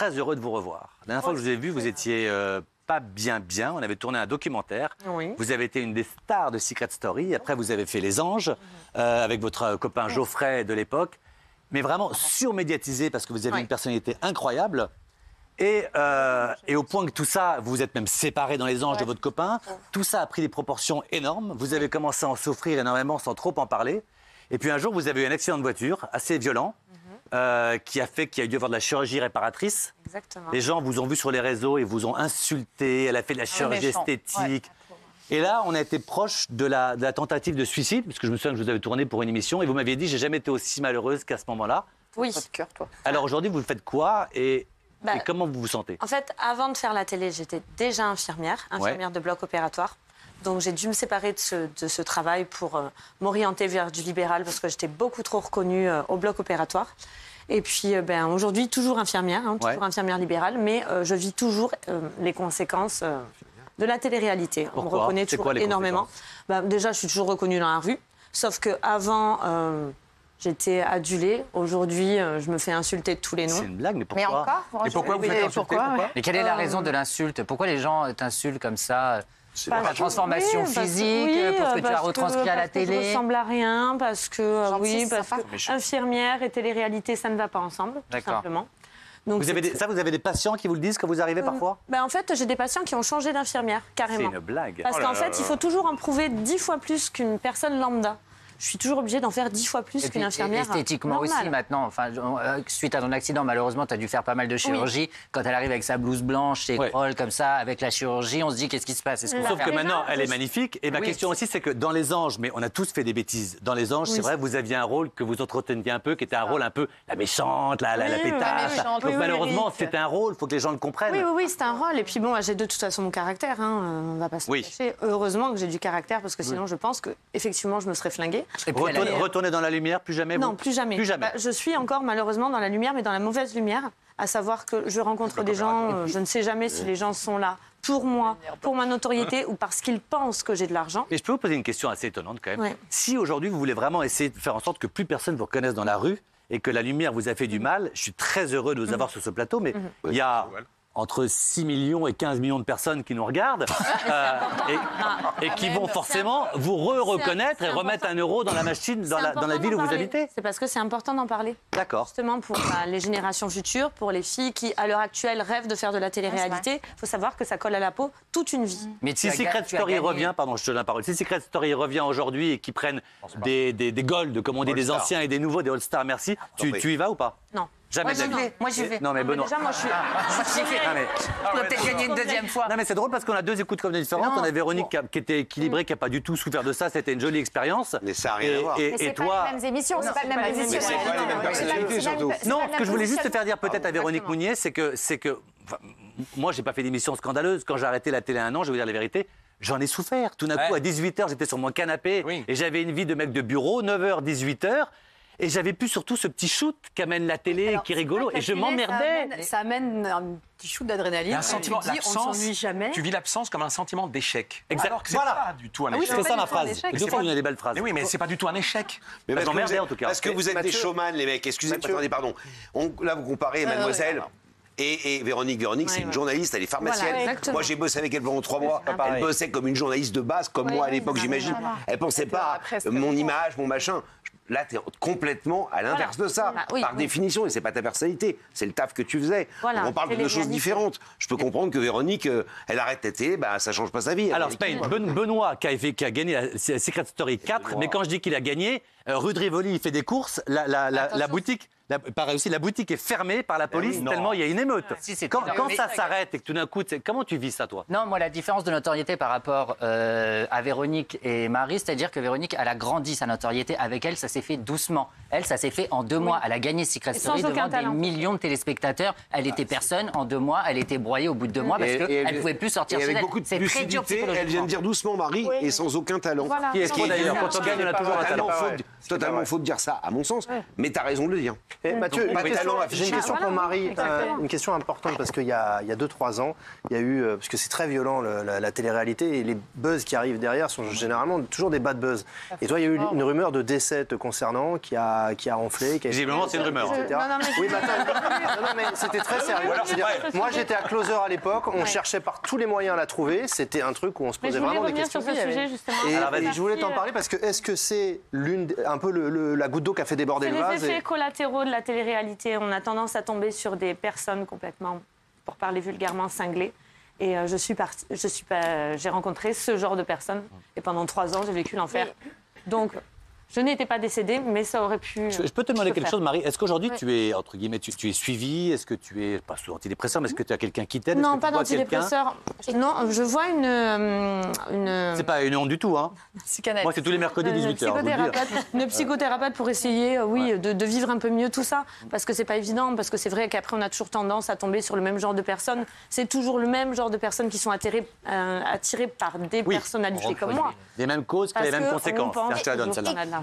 très heureux de vous revoir. La dernière fois que je vous ai vu, vous étiez pas bien. On avait tourné un documentaire. Oui. Vous avez été une des stars de Secret Story. Après, vous avez fait Les Anges avec votre copain Geoffrey de l'époque. Mais vraiment surmédiatisé parce que vous avez une personnalité incroyable. Et au point que tout ça, vous vous êtes même séparés dans Les Anges de votre copain. Tout ça a pris des proportions énormes. Vous avez commencé à en souffrir énormément sans trop en parler. Et puis un jour, vous avez eu un accident de voiture assez violent qui a fait qu'il y a dû avoir de la chirurgie réparatrice. Exactement. Les gens vous ont vu sur les réseaux et vous ont insulté. Elle a fait de la chirurgie esthétique. Et là, on a été proche de la tentative de suicide, parce que je me souviens que je vous avais tourné pour une émission et vous m'aviez dit j'ai jamais été aussi malheureuse qu'à ce moment-là. Oui. Pas de cœur, toi. Alors aujourd'hui, vous faites quoi et comment vous vous sentez? En fait, avant de faire la télé, j'étais déjà infirmière de bloc opératoire. Donc j'ai dû me séparer de ce travail pour m'orienter vers du libéral parce que j'étais beaucoup trop reconnue au bloc opératoire. Et puis aujourd'hui, toujours infirmière, toujours infirmière libérale, mais je vis toujours les conséquences de la télé-réalité. On me reconnaît toujours énormément. Déjà, je suis toujours reconnue dans la rue, sauf qu'avant, j'étais adulée. Aujourd'hui, je me fais insulter de tous les noms. C'est une blague, mais pourquoi? Mais encore? Et pourquoi vous faites insulter? Mais quelle est la raison de l'insulte? Pourquoi les gens t'insultent comme ça? La transformation physique, pour ce que tu as retranscrit à la télé. Parce que je ressemble à rien, parce que infirmière et télé-réalité, ça ne va pas ensemble, tout simplement. Donc vous avez des patients qui vous le disent quand vous arrivez parfois? En fait, j'ai des patients qui ont changé d'infirmière, carrément. C'est une blague. Parce qu'en fait, il faut toujours en prouver 10 fois plus qu'une personne lambda. Je suis toujours obligée d'en faire 10 fois plus qu'une infirmière esthétiquement normale. aussi, maintenant. Enfin, suite à ton accident, malheureusement, tu as dû faire pas mal de chirurgie. Quand elle arrive avec sa blouse blanche, ses crolles comme ça, avec la chirurgie, on se dit qu'est-ce qui se passe? Sauf que maintenant, elle est magnifique. Et ma question aussi, c'est que dans Les Anges, mais on a tous fait des bêtises. Dans Les Anges, c'est vrai, vous aviez un rôle que vous entreteniez un peu, qui était un rôle un peu la méchante, la pétasse. Donc malheureusement, c'était un rôle, il faut que les gens le comprennent. Oui, c'est un rôle. Et puis bon, j'ai de toute façon mon caractère, on va pas se cacher. Heureusement que j'ai du caractère, parce que sinon, je pense qu'effectivement, je me serais flinguée. Retourner dans la lumière, plus jamais? Non, plus jamais. Je suis encore malheureusement dans la lumière, mais dans la mauvaise lumière. À savoir que je rencontre des gens, je ne sais jamais si les gens sont là pour moi, pour ma notoriété ou parce qu'ils pensent que j'ai de l'argent. Et je peux vous poser une question assez étonnante quand même. Ouais. Si aujourd'hui vous voulez vraiment essayer de faire en sorte que plus personne vous reconnaisse dans la rue et que la lumière vous a fait du mal, je suis très heureux de vous avoir sur ce plateau, mais il y a entre 6 millions et 15 millions de personnes qui nous regardent et qui vont forcément vous reconnaître et remettre un euro dans la machine, dans la ville où vous habitez. C'est parce que c'est important d'en parler. D'accord. Justement pour les générations futures, pour les filles qui, à l'heure actuelle, rêvent de faire de la télé-réalité. Il faut savoir que ça colle à la peau toute une vie. Mais si Secret Story revient, pardon, je te donne la parole, si Secret Story revient aujourd'hui et qu'ils prennent des golds, comme on dit, des anciens et des nouveaux, des all-stars, merci, tu y vas ou pas? Non. Jamais. Moi, j'y vais. Non, mais Benoît. Déjà, moi, je suis... On doit peut-être gagner une deuxième fois. Non, mais c'est drôle parce qu'on a deux écoutes comme différentes. On a Véronique qui était équilibrée, qui n'a pas du tout souffert de ça. C'était une jolie expérience. Mais ça n'a rien à voir. Et toi... C'est pas les mêmes émissions, c'est pas les mêmes émissions. Mais c'est pas les mêmes personnalités, surtout. Non, ce que je voulais juste te faire dire peut-être à Véronique Mounier, c'est que moi, j'ai pas fait d'émission scandaleuse. Quand j'ai arrêté la télé 1 an, je vais vous dire la vérité, j'en ai souffert. Tout d'un coup, à 18h, j'étais sur mon canapé et j'avais une vie de mec de bureau, 9h, 18h. Et j'avais plus surtout ce petit shoot qu'amène la télé, qui est rigolo. Et je m'emmerdais. Ça amène un petit shoot d'adrénaline. Un sentiment On ne s'ennuie jamais. Tu vis l'absence comme un sentiment d'échec. Exact. Alors que c'est pas du tout un échec. C'est ça ma phrase. Deux fois, il y a des belles phrases. Mais oui, mais c'est pas du tout un échec. Mais parce parce en tout cas. Parce que vous êtes des showman, les mecs. Excusez-moi, attendez, pardon. Là, vous comparez Mademoiselle. Et Véronique, c'est une journaliste, elle est pharmacienne. Voilà, moi, j'ai bossé avec elle pendant 3 mois. Elle bossait comme une journaliste de base, comme moi à l'époque, j'imagine. Elle pensait pas à mon image, mon machin. Là, tu es complètement à l'inverse de ça, par définition, et c'est pas ta personnalité, c'est le taf que tu faisais. Voilà, on parle de deux choses différentes. Je peux comprendre que Véronique, elle arrête la télé, ça change pas sa vie. Alors, Spain, Benoît qui a gagné la Secret Story 4, mais quand je dis qu'il a gagné, rue de Rivoli, il fait des courses, la boutique... Pareil aussi, la boutique est fermée par la police tellement il y a une émeute. Quand ça s'arrête et que tout d'un coup, comment tu vis ça, toi? Non, moi, la différence de notoriété par rapport à Véronique et Marie, c'est-à-dire que Véronique, elle a grandi sa notoriété avec elle, ça s'est fait doucement. Elle, ça s'est fait en 2 mois. Elle a gagné Secret Story devant des millions de téléspectateurs. Elle était personne. En 2 mois, elle était broyée au bout de 2 mois parce qu'elle ne pouvait plus sortir chez elle. Avec beaucoup de lucidité, elle vient de dire doucement Marie et sans aucun talent. Qui est d'ailleurs, quand on gagne, on a toujours un talent. Totalement faux de dire ça, à mon sens, mais tu as raison de le dire. Et Mathieu, j'ai une question pour Marie, exactement. une question importante parce qu'il y a 2-3 ans, il y a eu, parce que c'est très violent la télé-réalité et les buzz qui arrivent derrière sont généralement toujours des bad buzz. Et toi, il y a eu une rumeur de décès te concernant qui a enflé. Visiblement, c'est une rumeur. etc. Oui, mais attends, non, mais c'était très sérieux. C'est-à-dire, moi, j'étais à Closer à l'époque, on cherchait par tous les moyens à la trouver. C'était un truc où on se posait vraiment des questions. Sur ce sujet, justement. Et je voulais t'en parler parce que est-ce que c'est un peu la goutte d'eau qui a fait déborder le vase? C'est les effets collatéraux de la télé-réalité. On a tendance à tomber sur des personnes complètement, pour parler vulgairement, cinglées. Et j'ai rencontré ce genre de personnes. Et pendant 3 ans, j'ai vécu l'enfer. Donc, je n'étais pas décédée, mais ça aurait pu. Je peux te demander quelque chose, Marie. Est-ce qu'aujourd'hui, tu es, entre guillemets, tu es suivie? Est-ce que tu es, pas sous antidépresseur, mais est-ce que tu as quelqu'un qui t'aide? Non, pas d'antidépresseur. Non, je vois une. C'est pas une honte du tout, hein. Moi, c'est tous les mercredis 18h. Une psychothérapeute pour essayer, de vivre un peu mieux tout ça. Parce que c'est pas évident, parce que c'est vrai qu'après, on a toujours tendance à tomber sur le même genre de personnes. C'est toujours le même genre de personnes qui sont attirées par des personnalités comme moi. Les mêmes causes, les mêmes conséquences. Tiens, je te la donne, celle-là.